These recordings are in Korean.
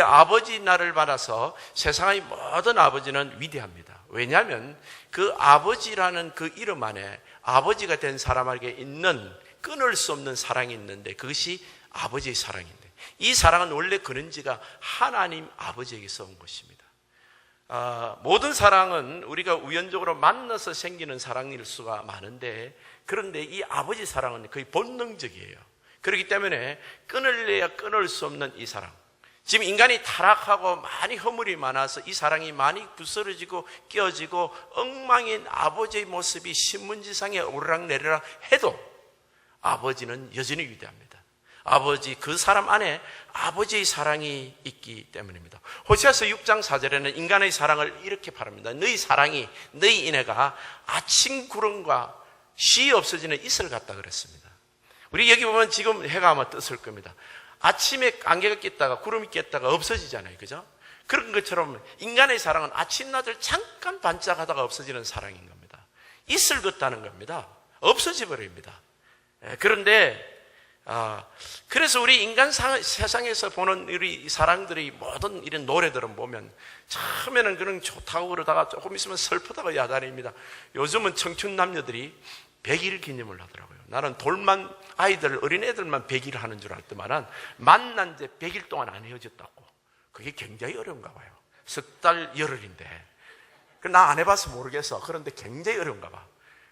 아버지 날을 받아서 세상의 모든 아버지는 위대합니다. 왜냐하면 그 아버지라는 그 이름 안에 아버지가 된 사람에게 있는 끊을 수 없는 사랑이 있는데 그것이 아버지의 사랑인데 이 사랑은 원래 근원지가 하나님 아버지에게서 온 것입니다. 모든 사랑은 우리가 우연적으로 만나서 생기는 사랑일 수가 많은데 그런데 이 아버지 사랑은 거의 본능적이에요. 그렇기 때문에 끊을래야 끊을 수 없는 이 사랑, 지금 인간이 타락하고 많이 허물이 많아서 이 사랑이 많이 부스러지고 끼어지고 엉망인 아버지의 모습이 신문지상에 오르락내리락 해도 아버지는 여전히 위대합니다. 아버지, 그 사람 안에 아버지의 사랑이 있기 때문입니다. 호세아서 6장 4절에는 인간의 사랑을 이렇게 바랍니다. 너희 사랑이, 너희 인애가 아침 구름과 쉬 없어지는 이슬 같다 그랬습니다. 우리 여기 보면 지금 해가 아마 떴을 겁니다. 아침에 안개가 꼈다가 구름이 꼈다가 없어지잖아요. 그죠? 그런 것처럼 인간의 사랑은 아침낮을 잠깐 반짝하다가 없어지는 사랑인 겁니다. 이슬 같다는 겁니다. 없어져 버립니다. 그런데 그래서 우리 인간 세상에서 보는 우리 사랑들이 모든 이런 노래들은 보면 처음에는 그런 좋다고 그러다가 조금 있으면 슬프다가 야단입니다. 요즘은 청춘 남녀들이 100일 기념을 하더라고요. 나는 돌만 아이들, 어린애들만 100일 하는 줄 알았더만 만난 지 100일 동안 안 헤어졌다고. 그게 굉장히 어려운가 봐요. 석 달 열흘인데. 나 안 해봐서 모르겠어. 그런데 굉장히 어려운가 봐.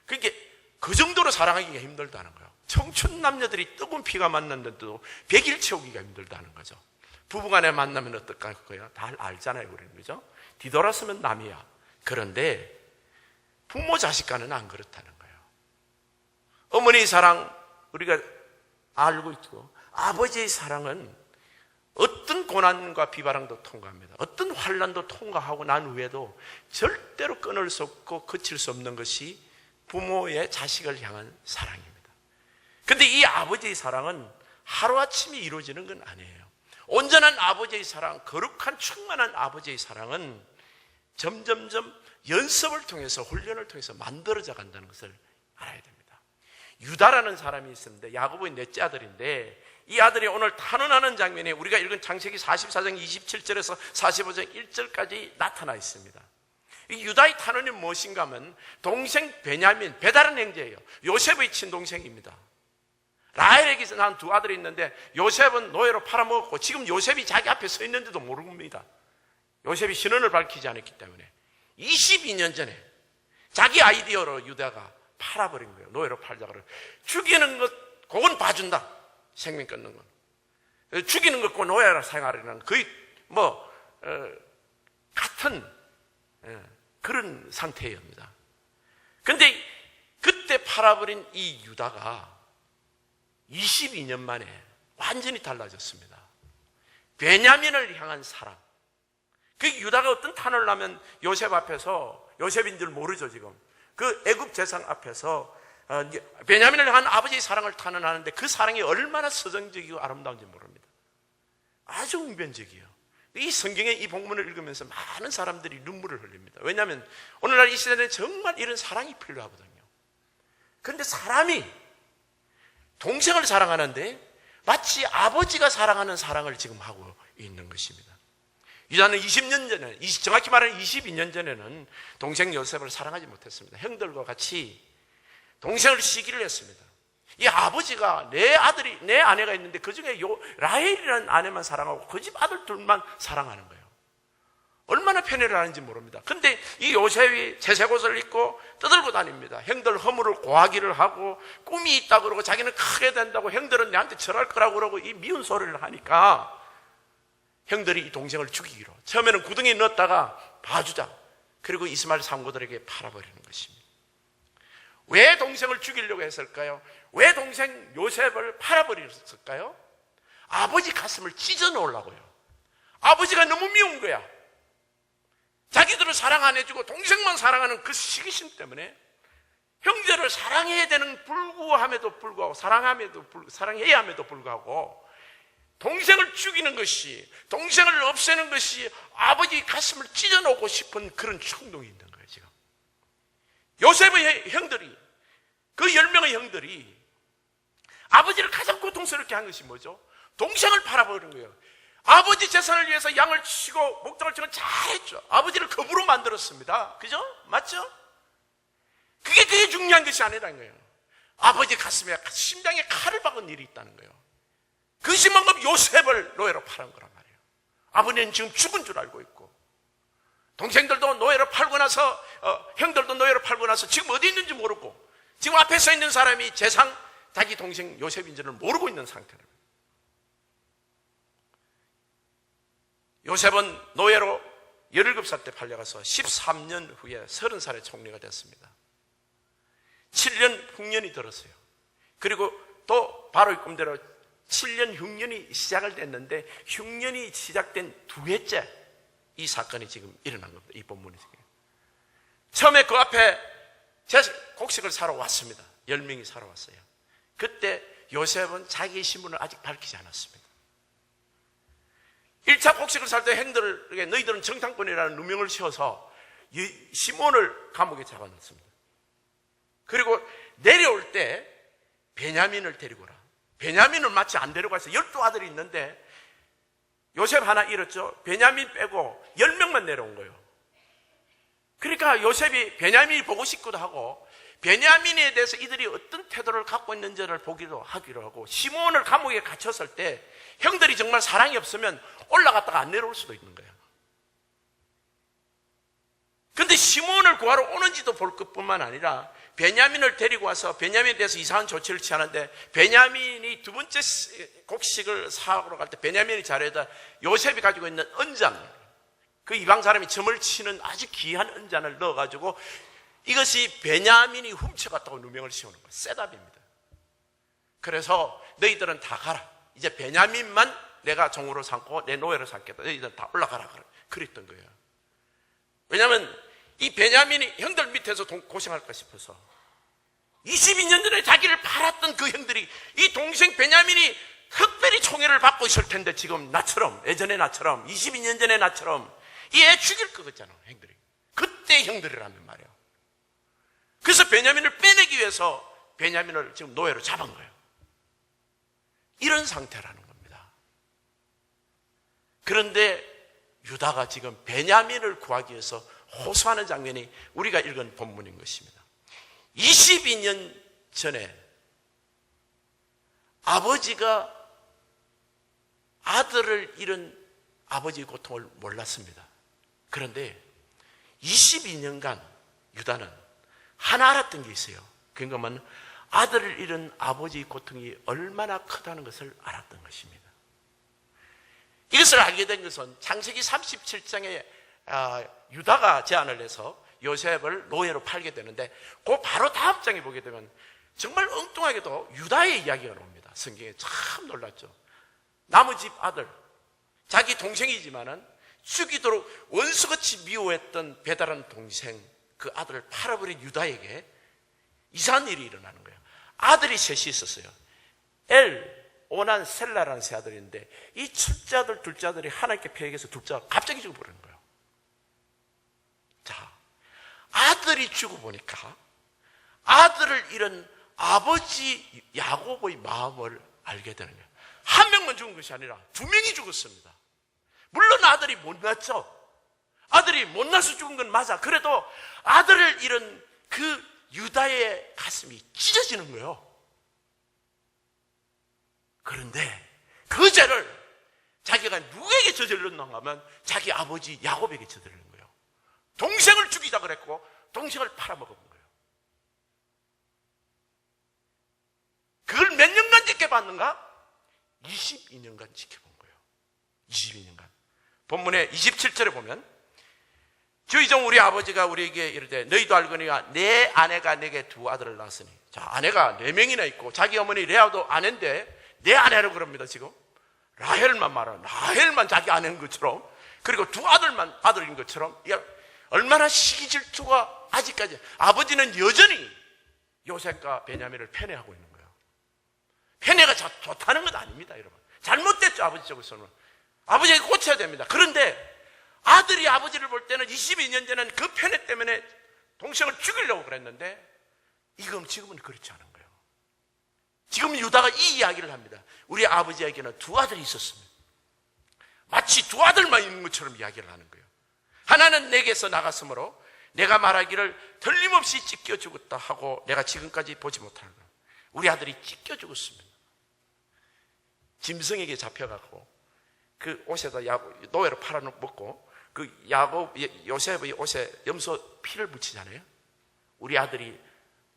그게 그 정도로 사랑하기가 힘들다는 거예요. 청춘 남녀들이 뜨거운 피가 만났는데도 100일 채우기가 힘들다는 거죠. 부부간에 만나면 어떨까요? 다 알잖아요, 우리는. 그죠? 뒤돌아서면 남이야. 그런데 부모 자식 간은 안 그렇다는 거예요. 어머니의 사랑 우리가 알고 있고 아버지의 사랑은 어떤 고난과 비바람도 통과합니다. 어떤 환난도 통과하고 난 후에도 절대로 끊을 수 없고 그칠 수 없는 것이 부모의 자식을 향한 사랑입니다. 그런데 이 아버지의 사랑은 하루아침에 이루어지는 건 아니에요. 온전한 아버지의 사랑, 거룩한 충만한 아버지의 사랑은 점점점 연습을 통해서 훈련을 통해서 만들어져 간다는 것을 알아야 됩니다. 유다라는 사람이 있었는데 야고보의 넷째 아들인데 이 아들이 오늘 탄원하는 장면에 우리가 읽은 창세기 44장 27절에서 45장 1절까지 나타나 있습니다. 이 유다의 탄원이 무엇인가 하면 동생 베냐민, 배다른 형제예요. 요셉의 친동생입니다. 라헬에게서 난 두 아들이 있는데 요셉은 노예로 팔아먹었고 지금 요셉이 자기 앞에 서 있는데도 모릅니다. 요셉이 신원을 밝히지 않았기 때문에 22년 전에 자기 아이디어로 유다가 팔아버린 거예요. 노예로 팔자고 그래요. 죽이는 것, 그건 봐준다. 생명 끊는 건. 죽이는 것과 노예로 생활하는 거의 같은 그런 상태입니다. 그런데 그때 팔아버린 이 유다가 22년 만에 완전히 달라졌습니다. 베냐민을 향한 사랑. 그 유다가 어떤 탄을 하면 요셉 앞에서, 요셉인 줄 모르죠 지금. 그 애굽 제상 앞에서 베냐민을 향한 아버지의 사랑을 탄원하는데 그 사랑이 얼마나 서정적이고 아름다운지 모릅니다. 아주 웅변적이에요. 이 성경의 이 본문을 읽으면서 많은 사람들이 눈물을 흘립니다. 왜냐하면 오늘날 이 시대에 정말 이런 사랑이 필요하거든요. 그런데 사람이 동생을 사랑하는데 마치 아버지가 사랑하는 사랑을 지금 하고 있는 것입니다. 유다는 20년 전에, 정확히 말하면 22년 전에는 동생 요셉을 사랑하지 못했습니다. 형들과 같이 동생을 시기를 했습니다. 이 아버지가 내 아들이, 내 아내가 있는데 그 중에 라헬이라는 아내만 사랑하고 그 집 아들 둘만 사랑하는 거예요. 얼마나 편애를 하는지 모릅니다. 근데 이 요셉이 채색옷을 입고 떠들고 다닙니다. 형들 허물을 고하기를 하고 꿈이 있다고 그러고 자기는 크게 된다고 형들은 내한테 절할 거라고 그러고 이 미운 소리를 하니까 형들이 이 동생을 죽이기로. 처음에는 구덩이에 넣었다가 봐주자. 그리고 이스마엘 상고들에게 팔아버리는 것입니다. 왜 동생을 죽이려고 했을까요? 왜 동생 요셉을 팔아버렸을까요? 아버지 가슴을 찢어 놓으려고요. 아버지가 너무 미운 거야. 자기들을 사랑 안 해주고 동생만 사랑하는 그 시기심 때문에 형제를 사랑해야 되는 불구함에도 불구하고 사랑해야 함에도 불구하고 동생을 죽이는 것이, 동생을 없애는 것이 아버지 가슴을 찢어놓고 싶은 그런 충동이 있는 거예요, 지금. 요셉의 형들이, 그 10명의 형들이 아버지를 가장 고통스럽게 한 것이 뭐죠? 동생을 팔아버린 거예요. 아버지 재산을 위해서 양을 치고 목장을 치고 잘했죠. 아버지를 거부로 만들었습니다. 그죠? 맞죠? 그게 중요한 것이 아니라는 거예요. 아버지 가슴에 심장에 칼을 박은 일이 있다는 거예요. 그 심만큼 요셉을 노예로 팔은 거란 말이에요. 아버지는 지금 죽은 줄 알고 있고, 동생들도 노예로 팔고 나서 형들도 노예로 팔고 나서 지금 어디 있는지 모르고, 지금 앞에 서 있는 사람이 재상 자기 동생 요셉인지를 모르고 있는 상태입니다. 요셉은 노예로 17살 때 팔려가서 13년 후에 30살에 총리가 됐습니다. 7년 흉년이 들었어요. 그리고 또 바로 이 꿈대로 7년 흉년이 시작을 됐는데, 흉년이 시작된 2회째 이 사건이 지금 일어난 겁니다. 이 본문이 지금. 처음에 그 앞에 곡식을 사러 왔습니다. 10명이 사러 왔어요. 그때 요셉은 자기의 신분을 아직 밝히지 않았습니다. 1차 곡식을 살 때 형들에게 너희들은 정탐꾼이라는 누명을 씌워서 시몬을 감옥에 잡아놨습니다. 그리고 내려올 때 베냐민을 데리고 오라. 베냐민을 마치 안 데려가서 12아들이 있는데 요셉 하나 잃었죠. 베냐민 빼고 10명만 내려온 거예요. 그러니까 요셉이 베냐민이 보고 싶기도 하고, 베냐민에 대해서 이들이 어떤 태도를 갖고 있는지를 보기도 하기로 하고, 시몬을 감옥에 갇혔을 때 형들이 정말 사랑이 없으면 올라갔다가 안 내려올 수도 있는 거예요. 근데 시몬을 구하러 오는지도 볼 것뿐만 아니라 베냐민을 데리고 와서 베냐민에 대해서 이상한 조치를 취하는데, 베냐민이 두 번째 곡식을 사러 갈 때 베냐민이 잘해다 요셉이 가지고 있는 은잔, 그 이방 사람이 점을 치는 아주 귀한 은잔을 넣어가지고 이것이 베냐민이 훔쳐갔다고 누명을 씌우는 거예요. 셋업입니다. 그래서 너희들은 다 가라. 이제 베냐민만 내가 종으로 삼고 내 노예로 삼겠다. 너희들은 다 올라가라. 그랬던 거예요. 왜냐하면 이 베냐민이 형들 밑에서 고생할까 싶어서 22년 전에 자기를 팔았던 그 형들이, 이 동생 베냐민이 특별히 총애를 받고 있을 텐데, 지금 나처럼, 예전에 나처럼, 22년 전에 나처럼 이 애 죽일 것 같잖아, 형들이. 그때 형들이라면 말이에요. 그래서 베냐민을 빼내기 위해서 베냐민을 지금 노예로 잡은 거예요. 이런 상태라는 겁니다. 그런데 유다가 지금 베냐민을 구하기 위해서 호소하는 장면이 우리가 읽은 본문인 것입니다. 22년 전에 아버지가 아들을 잃은 아버지의 고통을 몰랐습니다. 그런데 22년간 유다는 하나 알았던 게 있어요. 그러니까 아들을 잃은 아버지의 고통이 얼마나 크다는 것을 알았던 것입니다. 이것을 알게 된 것은 창세기 37장에 유다가 제안을 해서 요셉을 노예로 팔게 되는데, 그 바로 다음 장에 보게 되면 정말 엉뚱하게도 유다의 이야기가 나옵니다. 성경에 참 놀랐죠. 나머집 아들, 자기 동생이지만은 죽이도록 원수같이 미워했던 배다른 동생, 그 아들을 팔아버린 유다에게 이상한 일이 일어나는 거예요. 아들이 셋이 있었어요. 오난, 셀라라는 세 아들인데, 이 첫째 아들, 둘째 아들이 하나님께 패역해서 둘째 아들 갑자기 죽어버리는 거예요. 자, 아들이 죽어보니까 아들을 잃은 아버지 야곱의 마음을 알게 되는 거예요. 한 명만 죽은 것이 아니라 2명이 죽었습니다. 물론 아들이 못났죠. 아들이 못나서 죽은 건 맞아. 그래도 아들을 잃은 그 유다의 가슴이 찢어지는 거예요. 그런데 그 죄를 자기가 누구에게 저질렀는가 하면 자기 아버지 야곱에게 저지르는 거예요. 동생을 죽이자 그랬고 동생을 팔아먹은 거예요. 그걸 몇 년간 지켜봤는가? 22년간 지켜본 거예요. 22년간. 본문의 27절에 보면, 저희종 우리 아버지가 우리에게 이르되 너희도 알거니와 내 아내가 내게 2 아들을 낳았으니. 자, 아내가 4명이나 있고 자기 어머니 레아도 아내인데 내 아내라고 그럽니다. 지금 라헬만 말하는, 라헬만 자기 아내인 것처럼, 그리고 2 아들만 아들인 것처럼, 얼마나 시기 질투가. 아직까지 아버지는 여전히 요셉과 베냐민을 편애하고 있는 거예요. 편애가 좋다는 건 아닙니다, 여러분. 잘못됐죠, 아버지 쪽에서는. 아버지에게 고쳐야 됩니다. 그런데 아들이 아버지를 볼 때는 22년 전에는 그 편애 때문에 동생을 죽이려고 그랬는데, 지금은 그렇지 않은 거예요. 지금 유다가 이 이야기를 합니다. 우리 아버지에게는 2 아들이 있었습니다. 마치 두 아들만 있는 것처럼 이야기를 하는 거예요. 하나는 내게서 나갔으므로 내가 말하기를 틀림없이 찢겨 죽었다 하고 내가 지금까지 보지 못하는 거예요. 우리 아들이 찢겨 죽었습니다. 짐승에게 잡혀가고 그 옷에다 노예로 팔아먹고 그 요셉의 옷에 염소 피를 묻히잖아요. 우리 아들이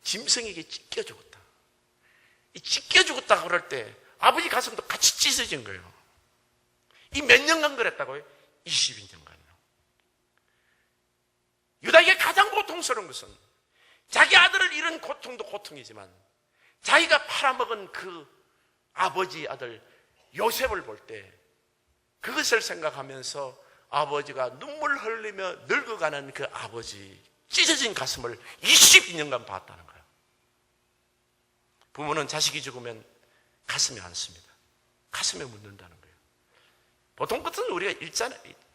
짐승에게 찢겨 죽었다. 이 찢겨 죽었다 그럴 때 아버지 가슴도 같이 찢어진 거예요. 이 몇 년간 그랬다고요? 22년간요. 유다에게 가장 고통스러운 것은 자기 아들을 잃은 고통도 고통이지만 자기가 팔아먹은 그 아버지 아들 요셉을 볼 때 그것을 생각하면서 아버지가 눈물 흘리며 늙어가는 그 아버지 찢어진 가슴을 22년간 봤다는 거예요. 부모는 자식이 죽으면 가슴에 안습니다. 가슴에 묻는다는 거예요. 보통 것은 우리가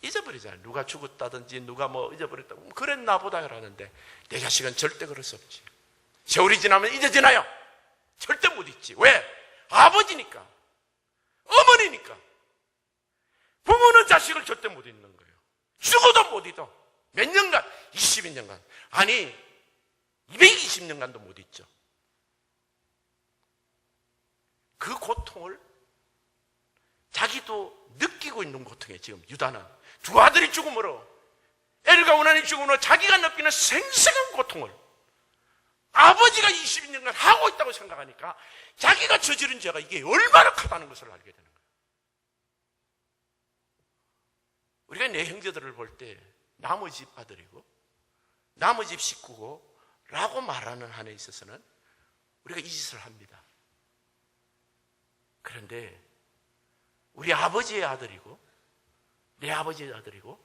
잊어버리잖아요. 누가 죽었다든지 누가 뭐 잊어버렸다고 그랬나 보다 그러는데 내 자식은 절대 그럴 수 없지. 세월이 지나면 잊어지나요? 절대 못 잊지. 왜? 아버지니까, 어머니니까. 부모는 자식을 절대 못 잊는 거예요. 죽어도 못 잊어. 몇 년간? 22년간. 아니 220년간도 못 잊죠. 그 고통을 자기도 느끼고 있는 고통이에요. 지금 유다는 두 아들이 죽음으로, 엘과 오난이 죽음으로 자기가 느끼는 생생한 고통을 아버지가 22년간 하고 있다고 생각하니까 자기가 저지른 죄가 이게 얼마나 크다는 것을 알게 되는 거예요. 우리가 내 형제들을 볼 때 남의 집 아들이고 남의 집 식구고 라고 말하는 한에 있어서는 우리가 이 짓을 합니다. 그런데 우리 아버지의 아들이고 내 아버지의 아들이고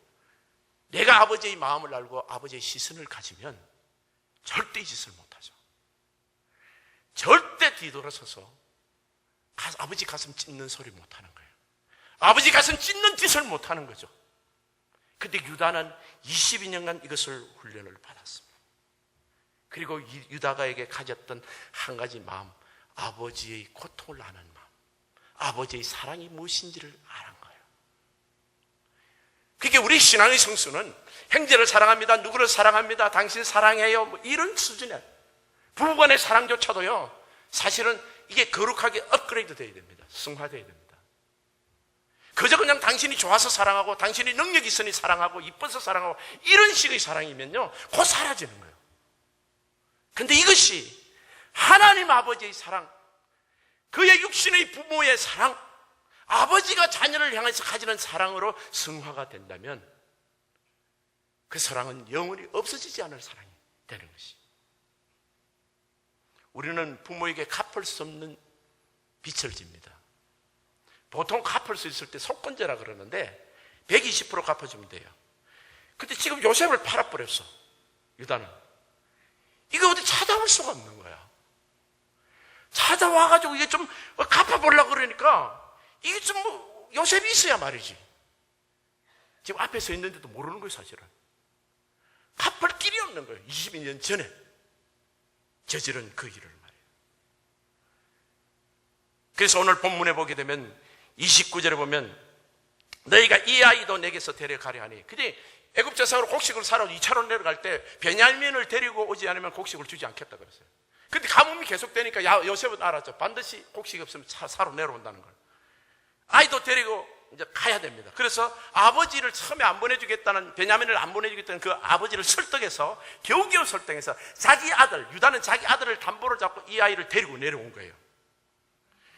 내가 아버지의 마음을 알고 아버지의 시선을 가지면 절대 이 짓을 못하죠. 절대 뒤돌아서서 아버지 가슴 찢는 소리 못하는 거예요. 아버지 가슴 찢는 짓을 못하는 거죠. 근데 유다는 22년간 이것을 훈련을 받았습니다. 그리고 유다가에게 가졌던 한 가지 마음, 아버지의 고통을 아는 마음, 아버지의 사랑이 무엇인지를 아는 거예요. 그게 우리 신앙의 성수는 형제를 사랑합니다, 누구를 사랑합니다, 당신 사랑해요, 뭐 이런 수준의 부부간의 사랑조차도요, 사실은 이게 거룩하게 업그레이드 돼야 됩니다. 승화돼야 됩니다. 그저 그냥 당신이 좋아서 사랑하고 당신이 능력이 있으니 사랑하고 이뻐서 사랑하고 이런 식의 사랑이면요 곧 사라지는 거예요. 근데 이것이 하나님 아버지의 사랑, 그의 육신의 부모의 사랑, 아버지가 자녀를 향해서 가지는 사랑으로 승화가 된다면 그 사랑은 영원히 없어지지 않을 사랑이 되는 것이. 우리는 부모에게 갚을 수 없는 빚을 집니다. 보통 갚을 수 있을 때 속건제라 그러는데 120% 갚아주면 돼요. 근데 지금 요셉을 팔아버렸어, 유다는. 이거 어디 찾아올 수가 없는 거야. 찾아와가지고 이게 좀 갚아보려고 그러니까 이게 좀 요셉이 있어야 말이지. 지금 앞에 서 있는데도 모르는 거예요, 사실은. 갚을 길이 없는 거예요. 22년 전에 저지른 그 일을 말이에요. 그래서 오늘 본문에 보게 되면 29절에 보면 너희가 이 아이도 내게서 데려가려 하니. 근데 애굽 제사로 곡식을 사러 2차로 내려갈 때 베냐민을 데리고 오지 않으면 곡식을 주지 않겠다 그랬어요. 근데 가뭄이 계속되니까 요셉은 알았죠. 반드시 곡식이 없으면 사러 내려온다는 걸. 아이도 데리고 이제 가야 됩니다. 그래서 아버지를 처음에 안 보내주겠다는, 베냐민을 안 보내주겠다는 그 아버지를 설득해서 겨우겨우 설득해서 자기 아들, 유다는 자기 아들을 담보로 잡고 이 아이를 데리고 내려온 거예요.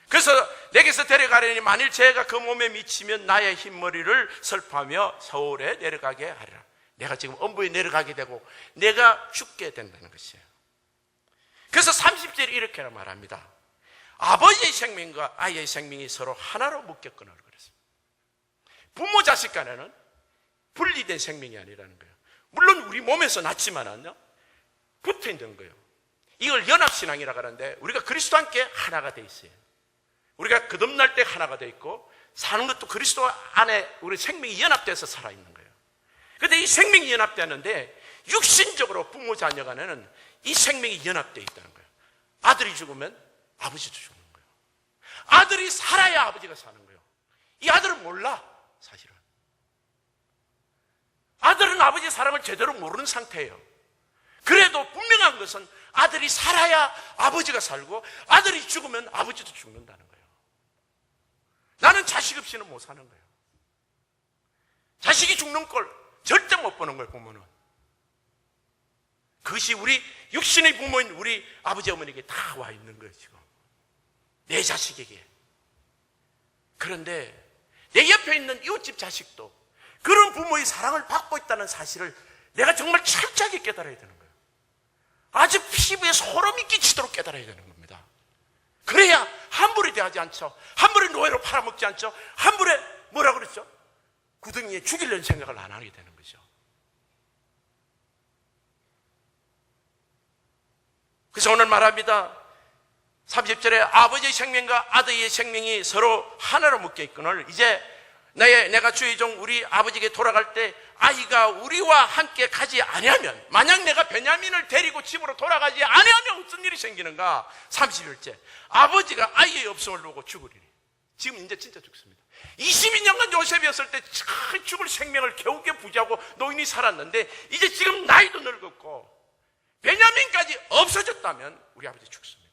그래서 내게서 데려가려니 만일 죄가 그 몸에 미치면 나의 흰머리를 설파하며 서울에 내려가게 하리라. 내가 지금 엄부에 내려가게 되고 내가 죽게 된다는 것이에요. 그래서 30절에 이렇게 말합니다. 아버지의 생명과 아이의 생명이 서로 하나로 묶였거늘 그랬습니다. 부모 자식 간에는 분리된 생명이 아니라는 거예요. 물론 우리 몸에서 났지만은요 붙어 있는 거예요. 이걸 연합신앙이라고 하는데 우리가 그리스도와 함께 하나가 돼 있어요. 우리가 거듭날 때 하나가 돼 있고 사는 것도 그리스도 안에 우리 생명이 연합돼서 살아있는 거예요. 그런데 이 생명이 연합되는데 육신적으로 부모 자녀 간에는 이 생명이 연합되어 있다는 거예요. 아들이 죽으면 아버지도 죽는 거예요. 아들이 살아야 아버지가 사는 거예요. 이 아들은 몰라. 사실은. 아들은 아버지의 사랑을 제대로 모르는 상태예요. 그래도 분명한 것은 아들이 살아야 아버지가 살고 아들이 죽으면 아버지도 죽는다는 거예요. 나는 자식 없이는 못 사는 거예요. 자식이 죽는 꼴 절대 못 보는 거예요, 부모는. 그것이 우리 육신의 부모인 우리 아버지 어머니에게 다 와 있는 거예요, 지금. 내 자식에게. 그런데 내 옆에 있는 이웃집 자식도 그런 부모의 사랑을 받고 있다는 사실을 내가 정말 철저하게 깨달아야 되는 거예요. 아주 피부에 소름이 끼치도록 깨달아야 되는 겁니다. 그래야 함부로 대하지 않죠. 함부로 노예로 팔아먹지 않죠. 함부로 뭐라 그랬죠? 구덩이에 죽이려는 생각을 안 하게 되는 거죠. 그래서 오늘 말합니다. 30절에 아버지의 생명과 아들의 생명이 서로 하나로 묶여 있거늘 이제 내가 주의 종 우리 아버지에게 돌아갈 때 아이가 우리와 함께 가지 아니하면, 만약 내가 베냐민을 데리고 집으로 돌아가지 아니하면 무슨 일이 생기는가? 30일째 아버지가 아이의 없음을 보고 죽으리니. 지금 이제 진짜 죽습니다. 22년간 요셉이었을 때 참 죽을 생명을 겨우겨우 부지하고 노인이 살았는데 이제 지금 나이도 늙었고 베냐민까지 없어졌다면 우리 아버지 죽습니다.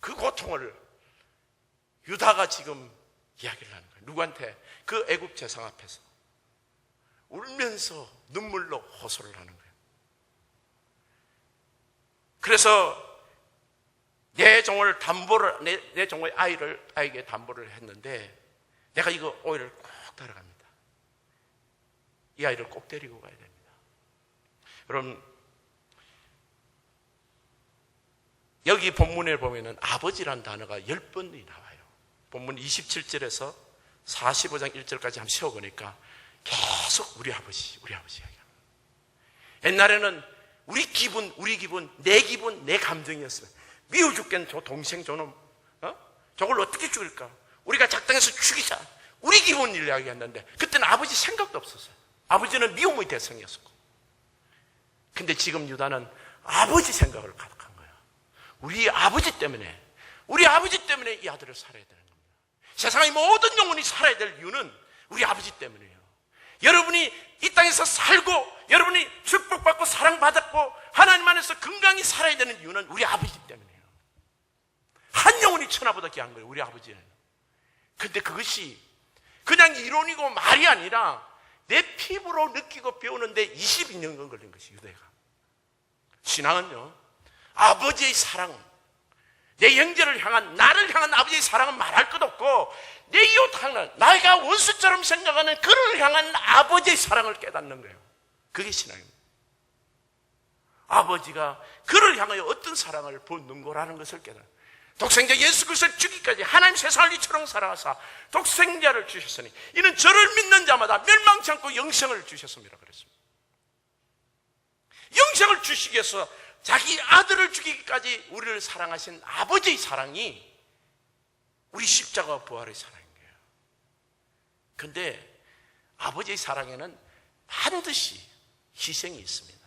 그 고통을 유다가 지금 이야기를 하는 거예요. 누구한테? 그 애굽 제상 앞에서 울면서 눈물로 호소를 하는 거예요. 그래서 내 종을 담보를, 내 종의 아이에게 담보를 했는데 내가 이거 오해를 꼭 따라갑니다. 이 아이를 꼭 데리고 가야 됩니다. 여러분, 여기 본문에 보면은 아버지란 단어가 10번이 나와요. 본문 27절에서 45장 1절까지 한번 세워보니까 계속 우리 아버지 이야기합니다. 옛날에는 우리 기분, 내 감정이었어요. 미워 죽겠는 저 동생 저놈, 저걸 어떻게 죽일까? 우리가 작당해서 죽이자. 우리 기분을 이야기했는데 그때는 아버지 생각도 없었어요. 아버지는 미움의 대상이었었고. 근데 지금 유다는 아버지 생각을 가득한 거예요. 우리 아버지 때문에 이 아들을 살아야 되는 겁니다. 세상의 모든 영혼이 살아야 될 이유는 우리 아버지 때문이에요. 여러분이 이 땅에서 살고 여러분이 축복받고 사랑받았고 하나님 안에서 건강히 살아야 되는 이유는 우리 아버지 때문이에요. 한 영혼이 천하보다 귀한 거예요, 우리 아버지는. 근데 그것이 그냥 이론이고 말이 아니라 내 피부로 느끼고 배우는데 22년간 걸린 것이 유대가. 신앙은요, 아버지의 사랑, 내 형제를 향한, 나를 향한 아버지의 사랑은 말할 것 없고 내 이웃 향한, 나가 원수처럼 생각하는 그를 향한 아버지의 사랑을 깨닫는 거예요. 그게 신앙입니다. 아버지가 그를 향하여 어떤 사랑을 붓는거라는 것을 깨닫는 거예요. 독생자 예수 그리스도를 주기까지 하나님 세상을 이처럼 사랑하사 독생자를 주셨으니 이는 저를 믿는 자마다 멸망치 않고 영생을 주셨습니다. 그랬습니다. 영생을 주시기 위해서 자기 아들을 주기까지 우리를 사랑하신 아버지의 사랑이 우리 십자가와 부활의 사랑인 거예요. 그런데 아버지의 사랑에는 반드시 희생이 있습니다.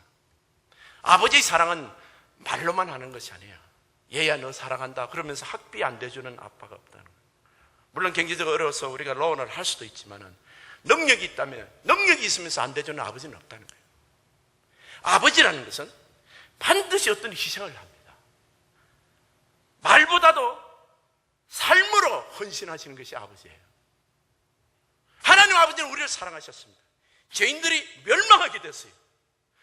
아버지의 사랑은 말로만 하는 것이 아니에요. 얘야 너 사랑한다 그러면서 학비 안 대주는 아빠가 없다는 거예요. 물론 경제적으로 어려워서 우리가 로언을 할 수도 있지만 능력이 있다면, 능력이 있으면서 안 대주는 아버지는 없다는 거예요. 아버지라는 것은 반드시 어떤 희생을 합니다. 말보다도 삶으로 헌신하시는 것이 아버지예요. 하나님 아버지는 우리를 사랑하셨습니다. 죄인들이 멸망하게 됐어요.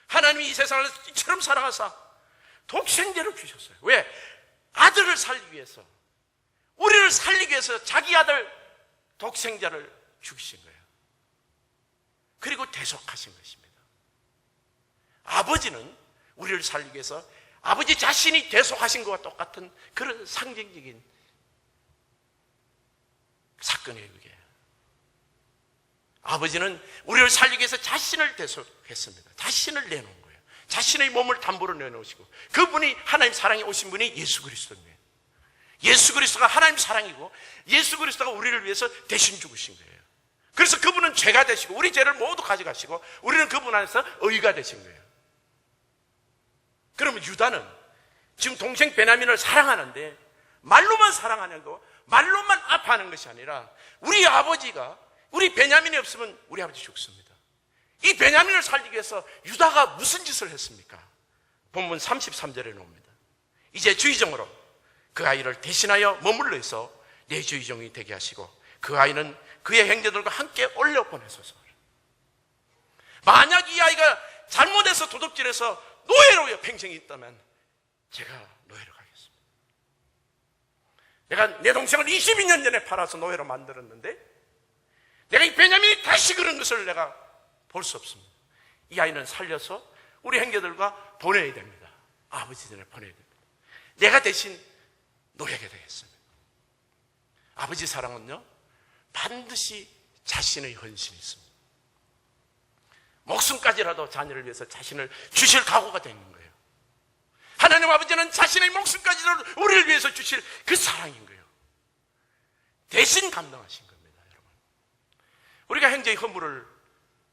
하나님이 이 세상을 이처럼 사랑하사 독생자를 주셨어요. 왜? 아들을 살리기 위해서, 우리를 살리기 위해서 자기 아들 독생자를 죽이신 거예요. 그리고 대속하신 것입니다. 아버지는 우리를 살리기 위해서 아버지 자신이 대속하신 것과 똑같은 그런 상징적인 사건이에요. 그게 아버지는 우리를 살리기 위해서 자신을 대속했습니다. 자신을 내놓은 거예요. 자신의 몸을 담보로 내놓으시고, 그분이 하나님 사랑에 오신 분이 예수 그리스도입니다. 예수 그리스도가 하나님 사랑이고 예수 그리스도가 우리를 위해서 대신 죽으신 거예요. 그래서 그분은 죄가 되시고 우리 죄를 모두 가져가시고 우리는 그분 안에서 의가 되신 거예요. 그러면 유다는 지금 동생 베냐민을 사랑하는데 말로만 사랑하냐고 말로만 아파하는 것이 아니라 우리 아버지가, 우리 베냐민이 없으면 우리 아버지 죽습니다. 이 베냐민을 살리기 위해서 유다가 무슨 짓을 했습니까? 본문 33절에 나옵니다. 이제 주의종으로 그 아이를 대신하여 머물러 있어 내 주의종이 되게 하시고 그 아이는 그의 형제들과 함께 올려보내소서. 만약 이 아이가 잘못해서 도둑질해서 노예로 평생이 있다면 제가 노예로 가겠습니다. 내가 내 동생을 22년 전에 팔아서 노예로 만들었는데 내가 이 베냐민이 다시 그런 것을 내가 볼 수 없습니다. 이 아이는 살려서 우리 형제들과 보내야 됩니다. 아버지 전에 보내야 됩니다. 내가 대신 노예가 되겠습니다. 아버지 사랑은요, 반드시 자신의 헌신이 있습니다. 목숨까지라도 자녀를 위해서 자신을 주실 각오가 되는 거예요. 하나님 아버지는 자신의 목숨까지도 우리를 위해서 주실 그 사랑인 거예요. 대신 감당하신 겁니다, 여러분. 우리가 형제의 허물을,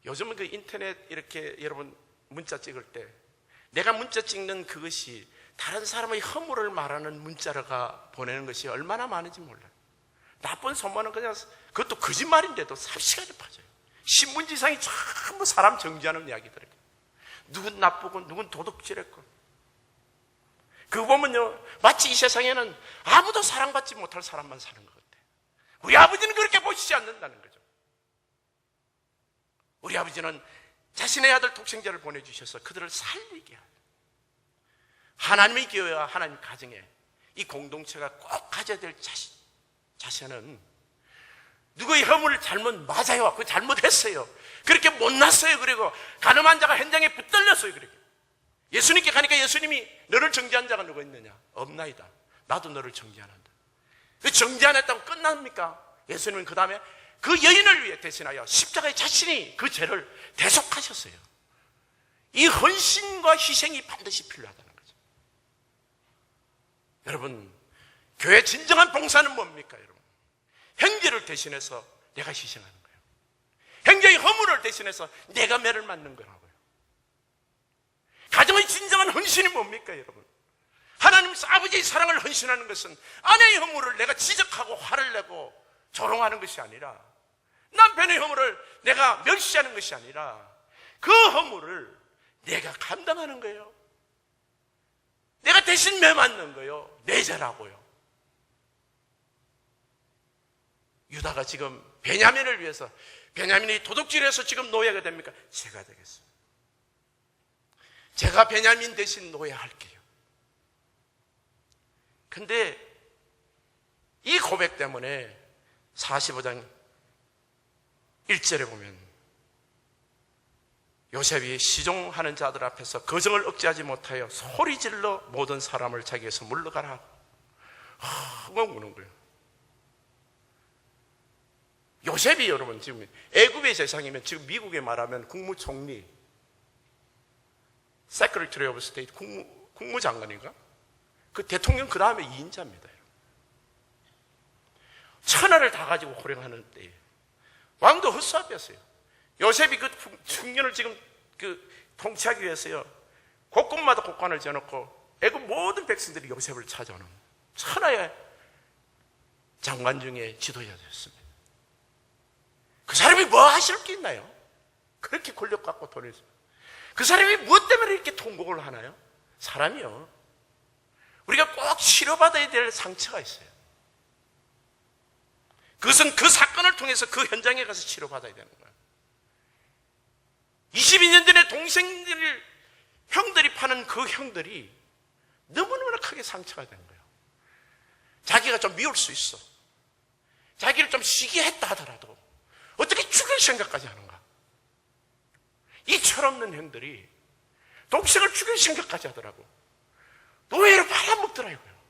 요즘은 그 인터넷 이렇게 여러분 문자 찍을 때 내가 문자 찍는 그것이 다른 사람의 허물을 말하는 문자가 보내는 것이 얼마나 많은지 몰라요. 나쁜 소문은 그냥 그것도 거짓말인데도 삽시간에 퍼져요. 신문지상이 전부 사람 정죄하는 이야기들이에요. 누군 나쁘고 누군 도둑질했고. 그거 보면요, 마치 이 세상에는 아무도 사랑받지 못할 사람만 사는 것 같아요. 우리 아버지는 그렇게 보시지 않는다는 거죠. 우리 아버지는 자신의 아들 독생자를 보내주셔서 그들을 살리게 하요. 하나님의 교회와 하나님 가정에 이 공동체가 꼭 가져야 될 자세는 누구의 허물을 잘못, 맞아요, 그 잘못했어요, 그렇게 못났어요, 그리고 가늠한 자가 현장에 붙들렸어요, 그렇게. 예수님께 가니까 예수님이 너를 정죄한 자가 누가 있느냐? 없나이다. 나도 너를 정죄 안 한다. 그 정죄 안 했다고 끝납니까? 예수님은 그 다음에 그 여인을 위해 대신하여 십자가에 자신이 그 죄를 대속하셨어요. 이 헌신과 희생이 반드시 필요하다는 거죠. 여러분, 교회 진정한 봉사는 뭡니까, 여러분? 형제를 대신해서 내가 희생하는 거예요. 형제의 허물을 대신해서 내가 매를 맞는 거라고요. 가정의 진정한 헌신이 뭡니까, 여러분? 하나님 아버지의 사랑을 헌신하는 것은 아내의 허물을 내가 지적하고 화를 내고 조롱하는 것이 아니라, 남편의 허물을 내가 멸시하는 것이 아니라 그 허물을 내가 감당하는 거예요. 내가 대신 매 맞는 거예요. 내 죄라고요. 유다가 지금 베냐민을 위해서, 베냐민이 도둑질해서 지금 노예가 됩니까? 제가 되겠습니다. 제가 베냐민 대신 노예할게요. 근데 이 고백 때문에 45장 1절에 보면 요셉이 시종하는 자들 앞에서 거정을 억제하지 못하여 소리질러 모든 사람을 자기에서 물러가라 하고 우는 거예요. 요셉이 여러분 지금 애굽의 세상이면 지금 미국에 말하면 국무총리, Secretary of State, 국무장관인가? 그 대통령 그 다음에 2인자입니다. 천하를 다 가지고 호령하는 때에 왕도 헛수합이었어요. 요셉이 그 충년을 지금 통치하기 위해서요, 곳곳마다 곡관을 지어놓고 애굽 모든 백성들이 요셉을 찾아오는 천하의 장관 중에 지도자였습니다. 그 사람이 뭐 하실 게 있나요? 그렇게 권력 갖고 돈을, 그 사람이 무엇 때문에 이렇게 통곡을 하나요? 사람이요, 우리가 꼭 치료받아야 될 상처가 있어요. 그것은 그 사건을 통해서 그 현장에 가서 치료받아야 되는 거예요. 22년 전에 동생들, 형들이 파는 그 형들이 너무너무 크게 상처가 된 거예요. 자기가 좀 미울 수 있어. 자기를 좀 쉬게 했다 하더라도 어떻게 죽일 생각까지 하는가? 이 철없는 형들이 동생을 죽일 생각까지 하더라고. 노예로 팔아먹더라고요.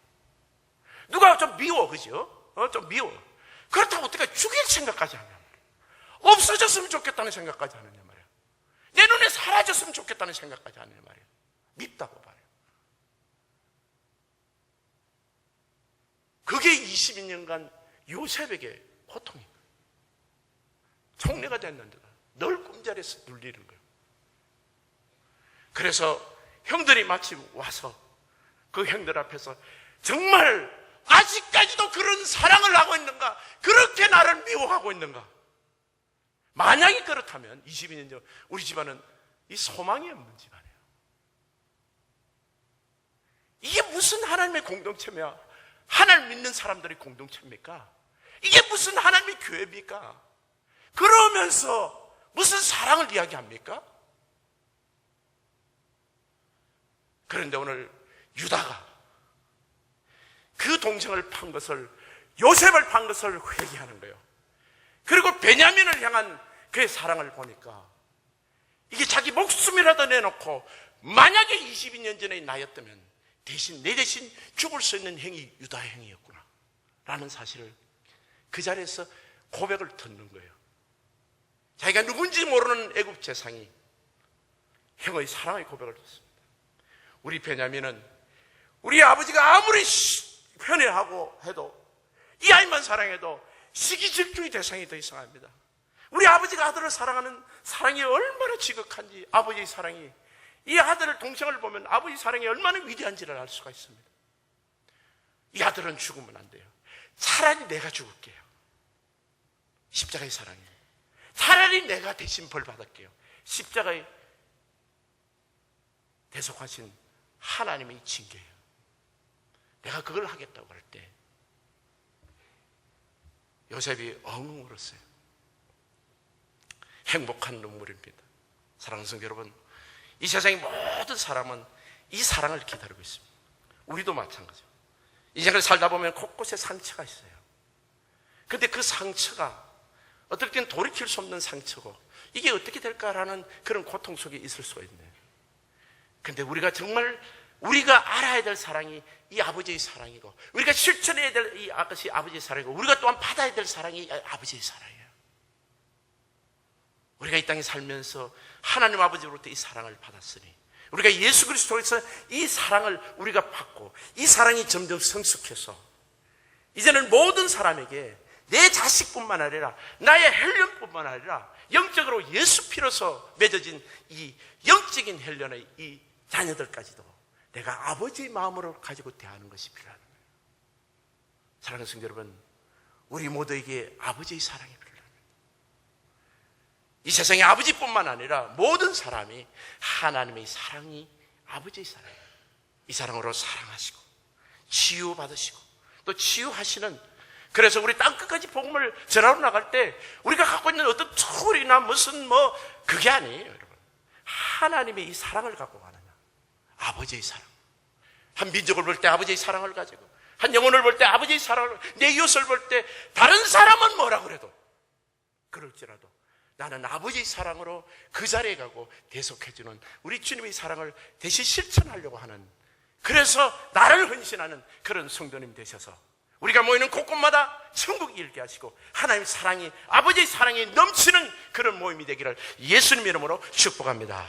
누가 좀 미워, 그죠? 좀 미워. 그렇다고 어떻게 죽일 생각까지 하냐 말이야. 없어졌으면 좋겠다는 생각까지 하느냐 말이야. 내 눈에 사라졌으면 좋겠다는 생각까지 하느냐 말이야. 밉다고 말이야. 그게 22년간 요셉에게 고통인 거예요. 총리가 됐는데도 늘 꿈자리에서 눌리는 거예요. 그래서 형들이 마치 와서 그 형들 앞에서 정말 아직까지도 그런 사랑을 하고 있는가? 그렇게 나를 미워하고 있는가? 만약에 그렇다면 22년 전 우리 집안은 이 소망이 없는 집안이에요. 이게 무슨 하나님의 공동체며 하나님 믿는 사람들의 공동체입니까? 이게 무슨 하나님의 교회입니까? 그러면서 무슨 사랑을 이야기합니까? 그런데 오늘 유다가 그 동생을 판 것을, 요셉을 판 것을 회개하는 거예요. 그리고 베냐민을 향한 그의 사랑을 보니까 이게 자기 목숨이라도 내놓고 만약에 22년 전의 나였다면 내 대신 죽을 수 있는 행위 유다의 행위였구나 라는 사실을 그 자리에서 고백을 듣는 거예요. 자기가 누군지 모르는 애굽 제상이 형의 사랑의 고백을 듣습니다. 우리 베냐민은 우리 아버지가 아무리 편애하고 해도, 이 아이만 사랑해도 시기질투의 대상이 더 이상합니다. 우리 아버지가 아들을 사랑하는 사랑이 얼마나 지극한지, 아버지의 사랑이, 이 아들을, 동생을 보면 아버지 사랑이 얼마나 위대한지를 알 수가 있습니다. 이 아들은 죽으면 안 돼요. 차라리 내가 죽을게요. 십자가의 사랑이에요. 차라리 내가 대신 벌 받을게요. 십자가에 대속하신 하나님의 징계예요. 내가 그걸 하겠다고 할 때 요셉이 엉엉 울었어요. 행복한 눈물입니다. 사랑하는 성도 여러분, 이 세상의 모든 사람은 이 사랑을 기다리고 있습니다. 우리도 마찬가지죠. 인생을 살다 보면 곳곳에 상처가 있어요. 근데 그 상처가 어떨 땐 돌이킬 수 없는 상처고, 이게 어떻게 될까라는 그런 고통 속에 있을 수가 있네요. 근데 우리가 정말 우리가 알아야 될 사랑이 이 아버지의 사랑이고, 우리가 실천해야 될 이 아버지의 사랑이고, 우리가 또한 받아야 될 사랑이 아버지의 사랑이에요. 우리가 이 땅에 살면서 하나님 아버지로부터 이 사랑을 받았으니, 우리가 예수 그리스도에서 이 사랑을 우리가 받고, 이 사랑이 점점 성숙해서 이제는 모든 사람에게 내 자식뿐만 아니라 나의 혈연뿐만 아니라 영적으로 예수 피로서 맺어진 이 영적인 혈연의 이 자녀들까지도 내가 아버지의 마음으로 가지고 대하는 것이 필요하다. 사랑하는 성도 여러분, 우리 모두에게 아버지의 사랑이 필요합니다. 이 세상의 아버지뿐만 아니라 모든 사람이 하나님의 사랑이 아버지의 사랑이에요. 이 사랑으로 사랑하시고 치유받으시고 또 치유하시는, 그래서 우리 땅끝까지 복음을 전하러 나갈 때 우리가 갖고 있는 어떤 툴이나 무슨 그게 아니에요, 여러분. 하나님의 이 사랑을 갖고 가느냐, 아버지의 사랑. 한 민족을 볼 때 아버지의 사랑을 가지고, 한 영혼을 볼 때 아버지의 사랑을, 내 이웃을 볼 때 다른 사람은 뭐라 그래도 그럴지라도 나는 아버지의 사랑으로 그 자리에 가고 대속해주는 우리 주님의 사랑을 대신 실천하려고 하는, 그래서 나를 헌신하는 그런 성도님 되셔서 우리가 모이는 곳곳마다 천국이 일게 하시고 하나님의 사랑이, 아버지의 사랑이 넘치는 그런 모임이 되기를 예수님 이름으로 축복합니다.